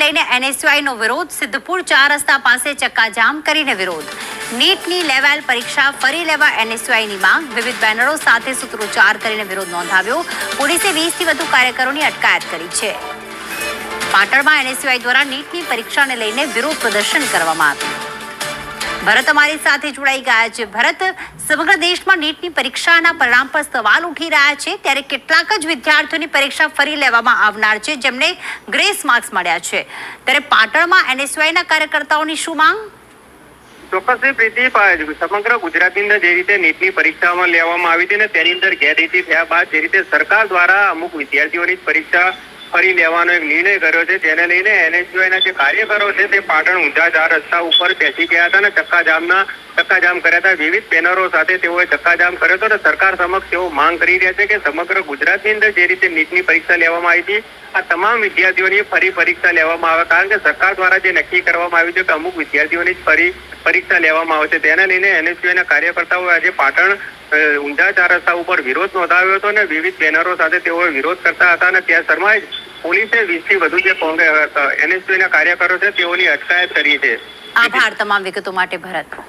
લઈને એનએસયુઆઈનો વિરોધ, સિદ્ધપુર 4 રસ્તા પાસે ચક્કાજામ કરીને વિરોધ, નીટની લેવાયેલ પરીક્ષા ફરી લેવા એનએસયુઆઈની માંગ, વિવિધ બેનરો સાથે સૂત્રોચ્ચાર કરીને વિરોધ નોંધાવ્યો. પોલીસે 20થી વધુ કાર્યકરોની અટકાયત કરી છે. પાટણમાં એનએસયુઆઈ દ્વારા નીટની પરીક્ષાને લઈને વિરોધ પ્રદર્શન કરવામાં આવ્યું. ભરત અમારી સાથે જોડાઈ ગયા છે. ભરત, સમગ્ર દેશમાં નીટની પરીક્ષાના પરિણામ પર સવાલ ઉઠી રહ્યા છે, ત્યારે કેટલાક જ વિદ્યાર્થીઓની પરીક્ષા ફરી લેવામાં આવનાર છે જેમને ગ્રેસ માર્ક્સ મળ્યા છે, ત્યારે પાટણમાં એનએસયુઆઈના કાર્યકર્તાઓની શું માંગ? ચોક્કસથી પ્રીતિ, સમગ્ર ગુજરાતની અંદર જે રીતે નીટની પરીક્ષામાં લેવામાં આવી હતી ને તેની અંદર ગેરરીતિ થયા બાદ જે રીતે સરકાર દ્વારા અમુક વિદ્યાર્થીઓની પરીક્ષા ફરી લેવાનો એક નિર્ણય કર્યો છે, તેને લઈને એનએસયુઆઈના જે કાર્યકરો છે તે પાટણ ઊંઝા 4 રસ્તા ઉપર બેસી ગયા હતા અને ચક્કાજામ કર્યા હતા. વિવિધ બેનરો સાથે તેઓએ ચક્કાજામ કર્યો હતો અને સરકાર સમક્ષ તેઓ માંગ કરી રહ્યા છે કે સમગ્ર ગુજરાતની અંદર જે રીતે નીટની પરીક્ષા લેવામાં આવી હતી આ તમામ વિદ્યાર્થીઓની ફરી પરીક્ષા લેવામાં આવે, કારણ કે સરકાર દ્વારા જે નક્કી કરવામાં આવ્યું છે કે અમુક વિદ્યાર્થીઓની ફરી પરીક્ષા લેવામાં આવે છે, તેને લઈને એનએસયુઆઈના કાર્યકર્તાઓએ આજે પાટણ ઊંઝા 4 રસ્તા ઉપર વિરોધ નોંધાવ્યો હતો અને વિવિધ બેનરો સાથે તેઓએ વિરોધ કરતા હતા અને ત્યાં શર્માએ પોલીસે 20થી વધુ જે એનએસયુઆઈના કાર્યકરો છે તેઓની અટકાયત કરી છે. આભાર તમામ વિગતો માટે ભરત.